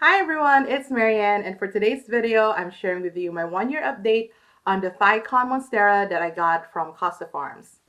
Hi everyone, it's Marianne, and for today's video, I'm sharing with you my 1-year update on the Ikson Monstera that I got from Costa Farms.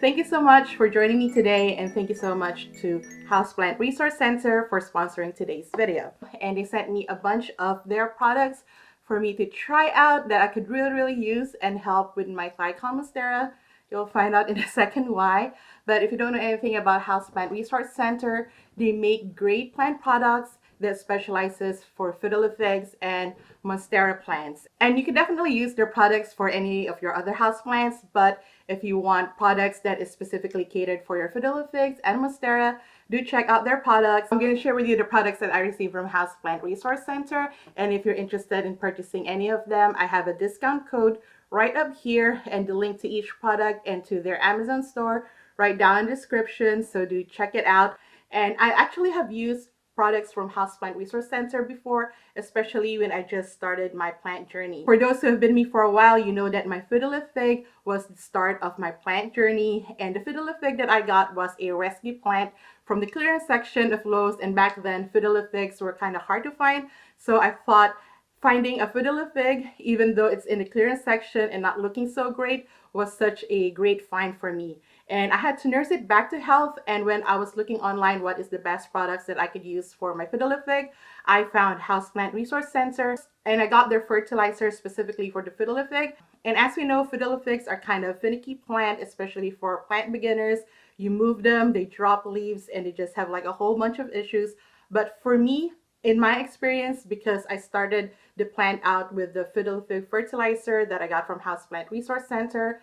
Thank you so much for joining me today, and thank you so much to Houseplant Resource Center for sponsoring today's video. And they sent me a bunch of their products for me to try out that I could really use and help with my Ikson Monstera. You'll find out in a second why. But if you don't know anything about Houseplant Resource Center, they make great plant products that specializes for fiddle figs and monstera plants. And you can definitely use their products for any of your other houseplants, but if you want products that is specifically catered for your fiddle figs and monstera, do check out their products. I'm going to share with you the products that I received from Houseplant Resource Center, and if you're interested in purchasing any of them, I have a discount code right up here and the link to each product and to their Amazon store right down in the description, so do check it out. And I actually have used products from Houseplant Resource Center before, especially when I just started my plant journey. For those who have been with me for a while, you know that my fiddle fig was the start of my plant journey, and the fiddle fig that I got was a rescue plant from the clearance section of Lowe's, and back then fiddle figs were kind of hard to find, so I thought finding a fiddle fig, even though it's in the clearance section and not looking so great, was such a great find for me. And I had to nurse it back to health, and when I was looking online what is the best products that I could use for my fiddle fig, I found Houseplant Resource Center, and I got their fertilizer specifically for the fiddle fig. And as we know, fiddle figs are kind of finicky plant, especially for plant beginners. You move them, they drop leaves, and they just have like a whole bunch of issues. But for me, in my experience, because I started the plant out with the fiddle fig fertilizer that I got from Houseplant Resource Center,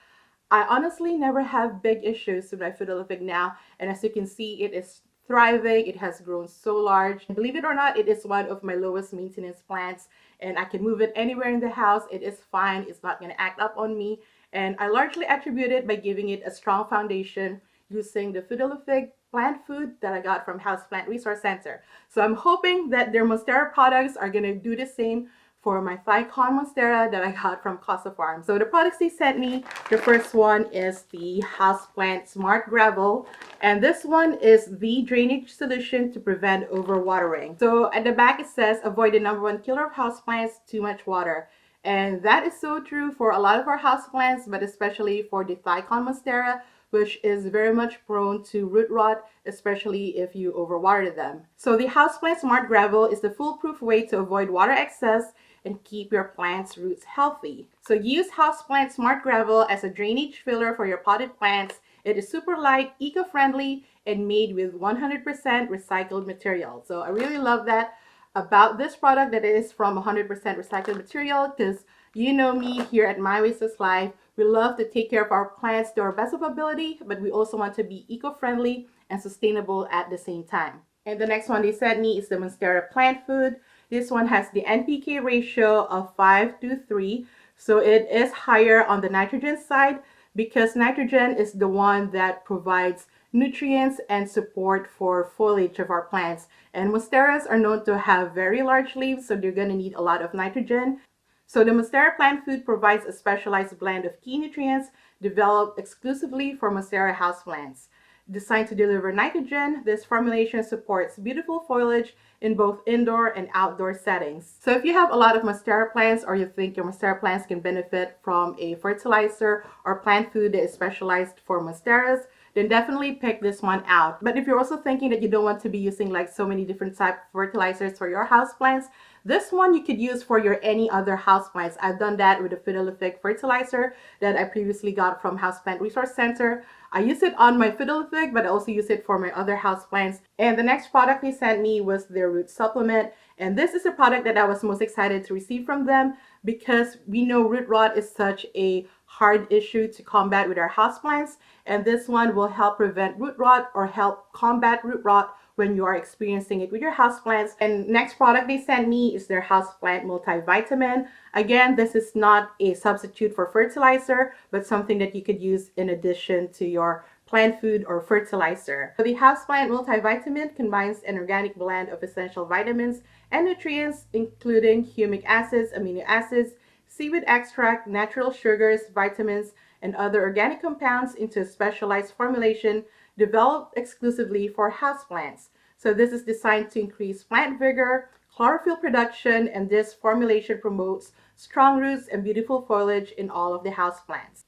I honestly never have big issues with my fiddle fig now, and as you can see, it is thriving. It has grown so large. Believe it or not, it is one of my lowest maintenance plants, and I can move it anywhere in the house. It is fine. It's not going to act up on me, and I largely attribute it by giving it a strong foundation using the fiddle fig plant food that I got from Houseplant Resource Center. So I'm hoping that their Monstera products are going to do the same for my Ikson Monstera that I got from Costa Farm. So the products they sent me, the first one is the Houseplant Smart Gravel, and this one is the drainage solution to prevent overwatering. So at the back it says, avoid the #1 killer of houseplants, too much water. And that is so true for a lot of our houseplants, but especially for the Ikson Monstera, which is very much prone to root rot, especially if you overwater them. So the Houseplant Smart Gravel is the foolproof way to avoid water excess and keep your plant's roots healthy. So use Houseplant Smart Gravel as a drainage filler for your potted plants. It is super light, eco-friendly, and made with 100% recycled material. So I really love that about this product, that it is from 100% recycled material, because you know me here at My Oasis Life, we love to take care of our plants to our best of ability, but we also want to be eco-friendly and sustainable at the same time. And the next one they sent me is the Monstera plant food. This one has the NPK ratio of 5:3, so it is higher on the nitrogen side because nitrogen is the one that provides nutrients and support for foliage of our plants. And Monsteras are known to have very large leaves, so they're going to need a lot of nitrogen. So the Monstera plant food provides a specialized blend of key nutrients developed exclusively for Monstera houseplants. Designed to deliver nitrogen, this formulation supports beautiful foliage in both indoor and outdoor settings. So if you have a lot of Monstera plants, or you think your Monstera plants can benefit from a fertilizer or plant food that is specialized for Monsteras, then definitely pick this one out. But if you're also thinking that you don't want to be using like so many different type of fertilizers for your houseplants, this one you could use for your any other houseplants. I've done that with the fiddle fig fertilizer that I previously got from Houseplant Resource Center. I use it on my fiddle fig, but I also use it for my other houseplants. And the next product they sent me was their root supplement. And this is a product that I was most excited to receive from them because we know root rot is such a hard issue to combat with our houseplants. And this one will help prevent root rot or help combat root rot when you are experiencing it with your houseplants. And next product they sent me is their Houseplant Multivitamin. Again, this is not a substitute for fertilizer, but something that you could use in addition to your plant food or fertilizer. So the Houseplant Multivitamin combines an organic blend of essential vitamins and nutrients, including humic acids, amino acids, seaweed extract, natural sugars, vitamins, and other organic compounds into a specialized formulation developed exclusively for houseplants. So this is designed to increase plant vigor, chlorophyll production, and this formulation promotes strong roots and beautiful foliage in all of the houseplants.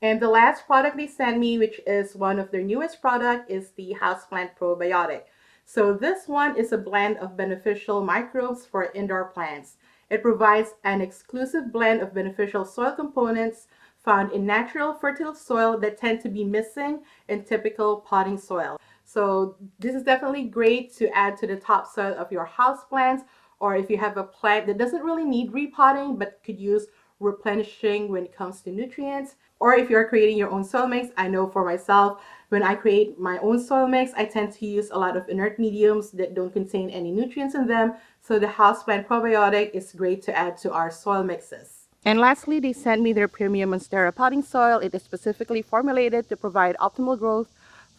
And the last product they sent me, which is one of their newest product, is the Houseplant Probiotic. So this one is a blend of beneficial microbes for indoor plants. It provides an exclusive blend of beneficial soil components found in natural fertile soil that tend to be missing in typical potting soil. So this is definitely great to add to the topsoil of your house plants, or if you have a plant that doesn't really need repotting but could use replenishing when it comes to nutrients, or if you're creating your own soil mix. I know for myself, when I create my own soil mix, I tend to use a lot of inert mediums that don't contain any nutrients in them. So the houseplant probiotic is great to add to our soil mixes. And lastly, they sent me their premium Monstera potting soil. It is specifically formulated to provide optimal growth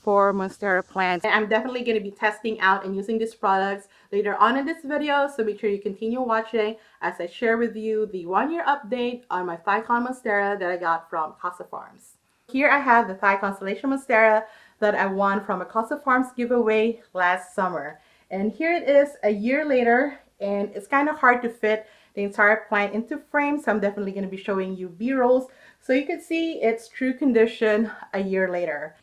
for Monstera plants. And I'm definitely going to be testing out and using these products later on in this video, so make sure you continue watching as I share with you the 1-year update on my Thicon Monstera that I got from Costa Farms. Here I have the Thigh Constellation Monstera that I won from a Costa Farms giveaway last summer. And here it is a year later, and it's kind of hard to fit the entire plant into frame, so I'm definitely going to be showing you B-rolls so you can see its true condition a year later.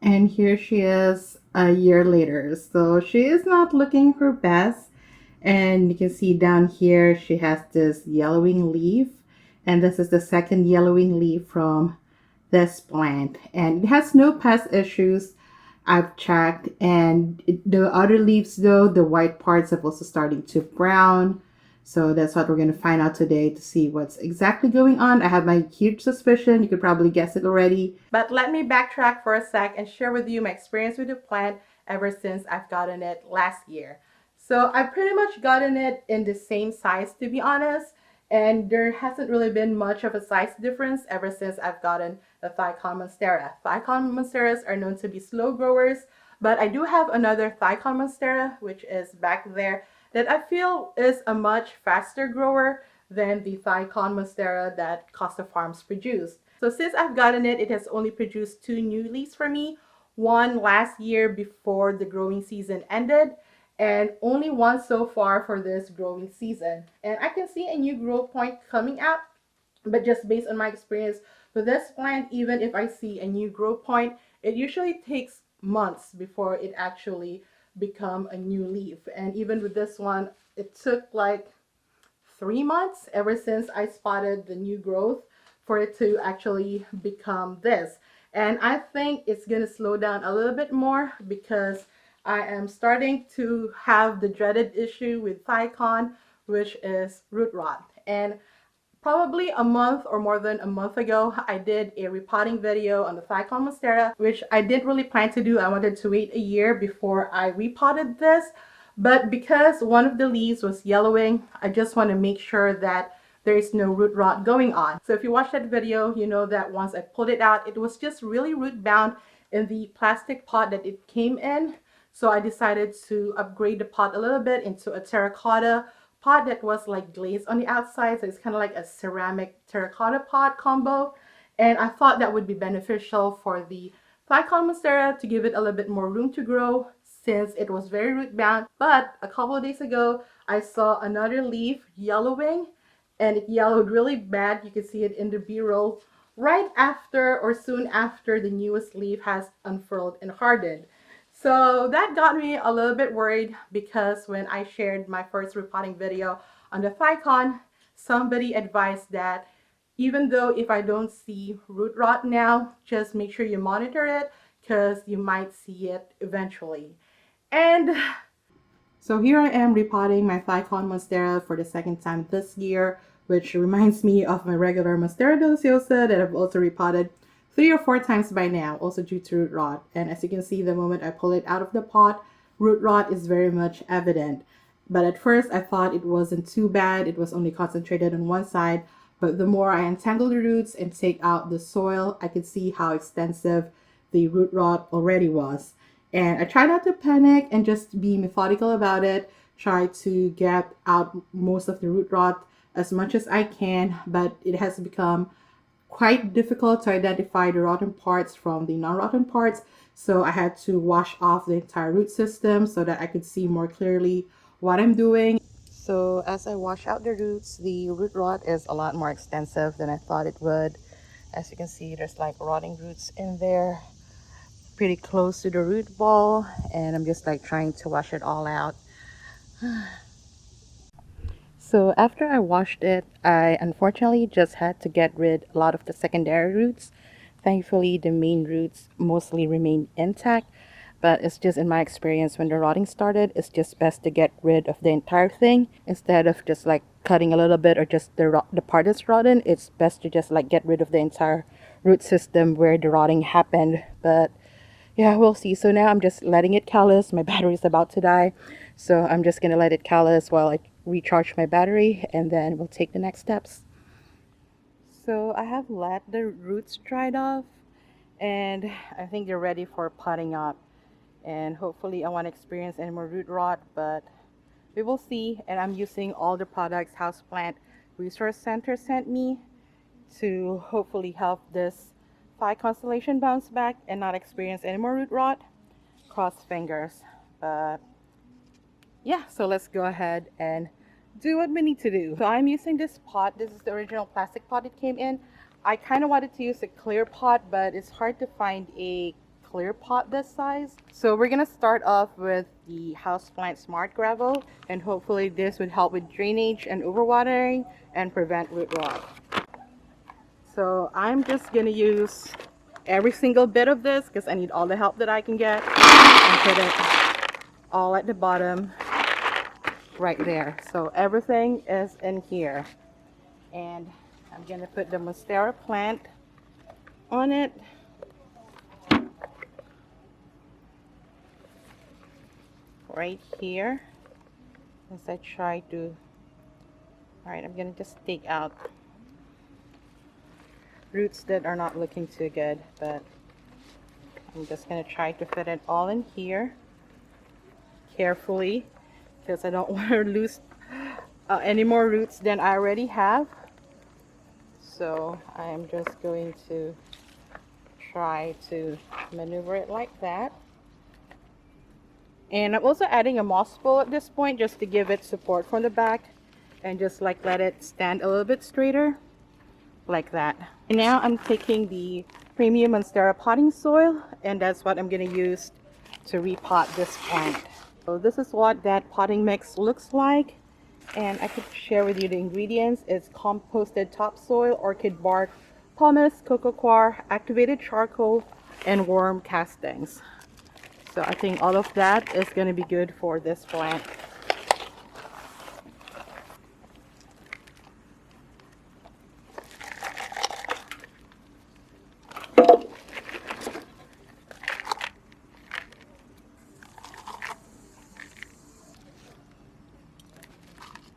And here she is a year later. So she is not looking her best. And you can see down here she has this yellowing leaf. And this is the second yellowing leaf from this plant. And it has no pest issues. I've checked. And the other leaves though, the white parts have also starting to brown. So that's what we're going to find out today to see what's exactly going on. I have my huge suspicion. You could probably guess it already. But let me backtrack for a sec and share with you my experience with the plant ever since I've gotten it last year. So I've pretty much gotten it in the same size, to be honest. And there hasn't really been much of a size difference ever since I've gotten the Thicon Monstera. Thicon Monsteras are known to be slow growers, but I do have another Thicon Monstera, which is back there, that I feel is a much faster grower than the Thicon Monstera that Costa Farms produced. So since I've gotten it, it has only produced 2 new leaves for me. One last year before the growing season ended, and only one so far for this growing season. And I can see a new growth point coming out, but just based on my experience with this plant, even if I see a new growth point, it usually takes months before it actually become a new leaf. And even with this one, it took like 3 months ever since I spotted the new growth for it to actually become this. And I think it's going to slow down a little bit more because I am starting to have the dreaded issue with Thicon, which is root rot. And probably a month or more than a month ago, I did a repotting video on the Thicon Monstera, which I didn't really plan to do. I wanted to wait a year before I repotted this. But because one of the leaves was yellowing, I just want to make sure that there is no root rot going on. So if you watched that video, you know that once I pulled it out, it was just really root bound in the plastic pot that it came in. So I decided to upgrade the pot a little bit into a terracotta pot that was like glazed on the outside. So it's kind of like a ceramic terracotta pot combo. And I thought that would be beneficial for the Thicon Monstera to give it a little bit more room to grow since it was very root bound. But a couple of days ago, I saw another leaf yellowing, and it yellowed really bad. You can see it in the B-roll right after or soon after the newest leaf has unfurled and hardened. So that got me a little bit worried because when I shared my first repotting video on the Thicon, somebody advised that even though if I don't see root rot now, just make sure you monitor it because you might see it eventually. And so here I am repotting my Thicon Monstera for the second time this year, which reminds me of my regular Monstera deliciosa that I've also repotted 3 or 4 times by now, also due to root rot. And as you can see, the moment I pull it out of the pot, root rot is very much evident. But at first I thought it wasn't too bad, it was only concentrated on one side. But the more I untangle the roots and take out the soil, I could see how extensive the root rot already was. And I try not to panic and just be methodical about it, try to get out most of the root rot as much as I can, but it has become quite difficult to identify the rotten parts from the non-rotten parts. So I had to wash off the entire root system so that I could see more clearly what I'm doing. So as I wash out the roots, the root rot is a lot more extensive than I thought it would. As you can see, there's like rotting roots in there, pretty close to the root ball, and I'm just like trying to wash it all out. So after I washed it, I unfortunately just had to get rid a lot of the secondary roots. Thankfully, the main roots mostly remain intact, but it's just in my experience when the rotting started, it's just best to get rid of the entire thing instead of just like cutting a little bit or just the part that's rotten. It's best to just like get rid of the entire root system where the rotting happened. But yeah, we'll see. So now I'm just letting it callus. My battery is about to die, so I'm just gonna let it callus while I recharge my battery, and then we'll take the next steps. So I have let the roots dried off, and I think they're ready for potting up. And hopefully I won't experience any more root rot, but we will see. And I'm using all the products Houseplant Resource Center sent me to hopefully help this phi constellation bounce back and not experience any more root rot. Cross fingers. But yeah, so let's go ahead and do what we need to do. So I'm using this pot. This is the original plastic pot it came in. I kind of wanted to use a clear pot, but it's hard to find a clear pot this size. So we're gonna start off with the Houseplant Smart Gravel, and hopefully this would help with drainage and overwatering and prevent root rot. So I'm just gonna use every single bit of this because I need all the help that I can get, and put it all at the bottom right there. So everything is in here, and I'm gonna put the Monstera plant on it. Right here, as I try to, all right, I'm gonna just take out roots that are not looking too good, but I'm just gonna try to fit it all in here carefully because I don't want to lose any more roots than I already have. So I'm just going to try to maneuver it like that. And I'm also adding a moss bowl at this point just to give it support from the back and just like let it stand a little bit straighter like that. And now I'm taking the premium Monstera potting soil, and that's what I'm going to use to repot this plant. So this is what that potting mix looks like, and I could share with you the ingredients. It's composted topsoil, orchid bark, pumice, cocoa coir, activated charcoal, and worm castings. So I think all of that is going to be good for this plant.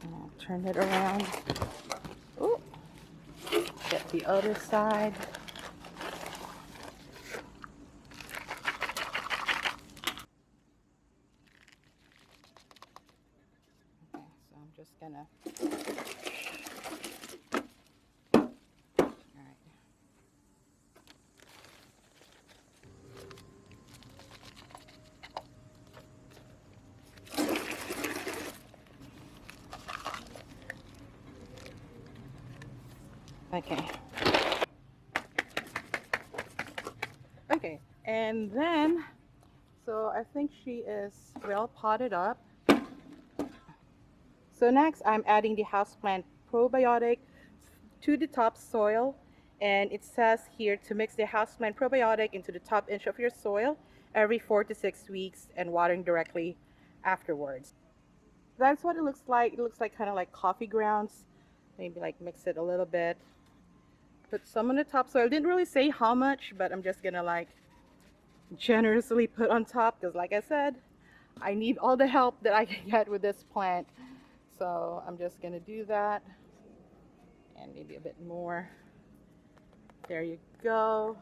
And I'll turn it around. Ooh. Get the other side. So I'm just gonna, all right. Okay. Okay, and then, so I think she is well potted up. So next I'm adding the houseplant probiotic to the topsoil, and it says here to mix the houseplant probiotic into the top inch of your soil every 4 to 6 weeks and watering directly afterwards. That's what it looks like. It looks like kind of like coffee grounds. Maybe like mix it a little bit. Put some on the topsoil. Didn't really say how much, but I'm just gonna like generously put on top because like I said, I need all the help that I can get with this plant. So I'm just gonna do that, and maybe a bit more. There you go.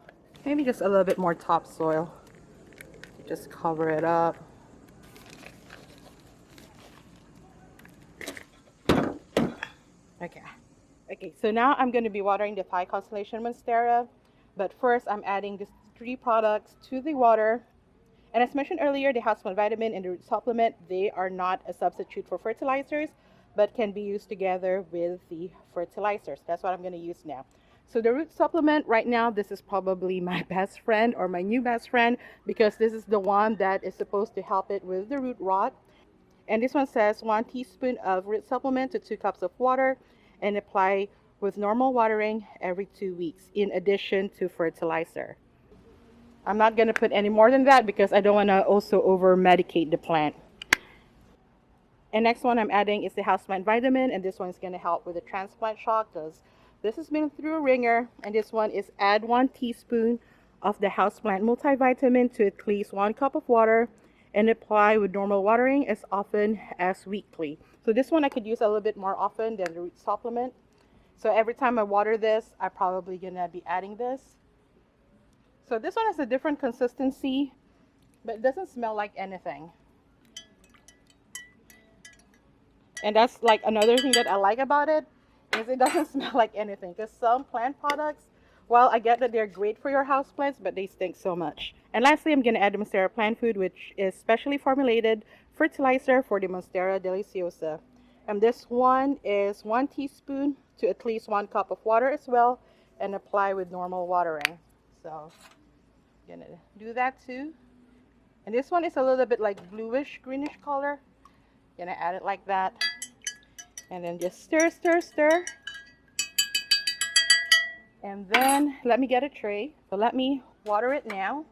Maybe just a little bit more topsoil. Just cover it up. Okay. Okay, so now I'm going to be watering the Phi Constellation Monstera, but first I'm adding this 3 products to the water. And as mentioned earlier, the houseplant vitamin and the root supplement, they are not a substitute for fertilizers, but can be used together with the fertilizers. That's what I'm going to use now. So the root supplement right now, this is probably my best friend or my new best friend, because this is the one that is supposed to help it with the root rot. And this one says 1 teaspoon of root supplement to 2 cups of water, and apply with normal watering every 2 weeks in addition to fertilizer. I'm not going to put any more than that because I don't want to also over medicate the plant. And next one I'm adding is the houseplant vitamin, and this one is going to help with the transplant shock because this has been through a ringer. And this one is add 1 teaspoon of the houseplant multivitamin to at least 1 cup of water, and apply with normal watering as often as weekly. So this one I could use a little bit more often than the root supplement. So every time I water this, I'm probably going to be adding this. So this one has a different consistency, but it doesn't smell like anything. And that's like another thing that I like about it, is it doesn't smell like anything. Because some plant products, well, I get that they're great for your house plants, but they stink so much. And lastly, I'm going to add the Monstera plant food, which is specially formulated fertilizer for the Monstera deliciosa. And this one is 1 teaspoon to at least 1 cup of water as well, and apply with normal watering. So I'm going to do that too. And this one is a little bit like bluish greenish color. Gonna add it like that, and then just stir, stir, stir. And then let me get a tray. So let me water it now.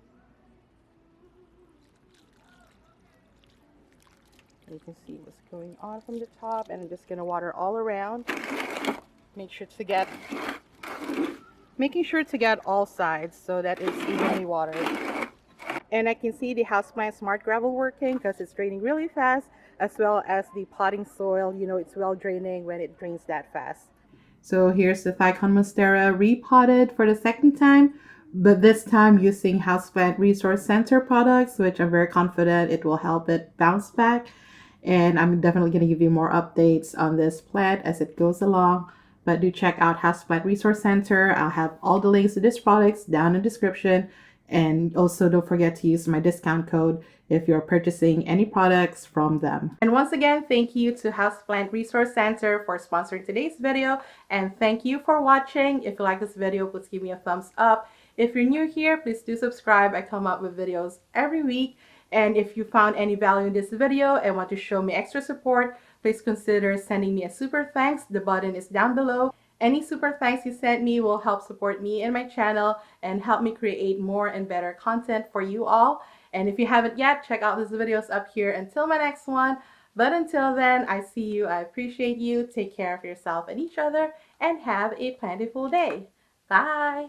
You can see what's going on from the top, and I'm just gonna water all around. Making sure to get all sides so that it's evenly watered. And I can see the houseplant smart gravel working because it's draining really fast, as well as the potting soil, you know, it's well draining when it drains that fast. So here's the Ikson Monstera repotted for the second time, but this time using Houseplant Resource Center products, which I'm very confident it will help it bounce back. And I'm definitely going to give you more updates on this plant as it goes along. But do check out Houseplant Resource Center. I'll have all the links to these products down in the description. And also don't forget to use my discount code if you're purchasing any products from them. And once again, thank you to Houseplant Resource Center for sponsoring today's video. And thank you for watching. If you like this video, please give me a thumbs up. If you're new here, please do subscribe. I come up with videos every week. And if you found any value in this video and want to show me extra support, please consider sending me a super thanks. The button is down below. Any super thanks you sent me will help support me and my channel and help me create more and better content for you all. And if you haven't yet, check out these videos up here until my next one. But until then, I see you. I appreciate you. Take care of yourself and each other, and have a plentiful day. Bye.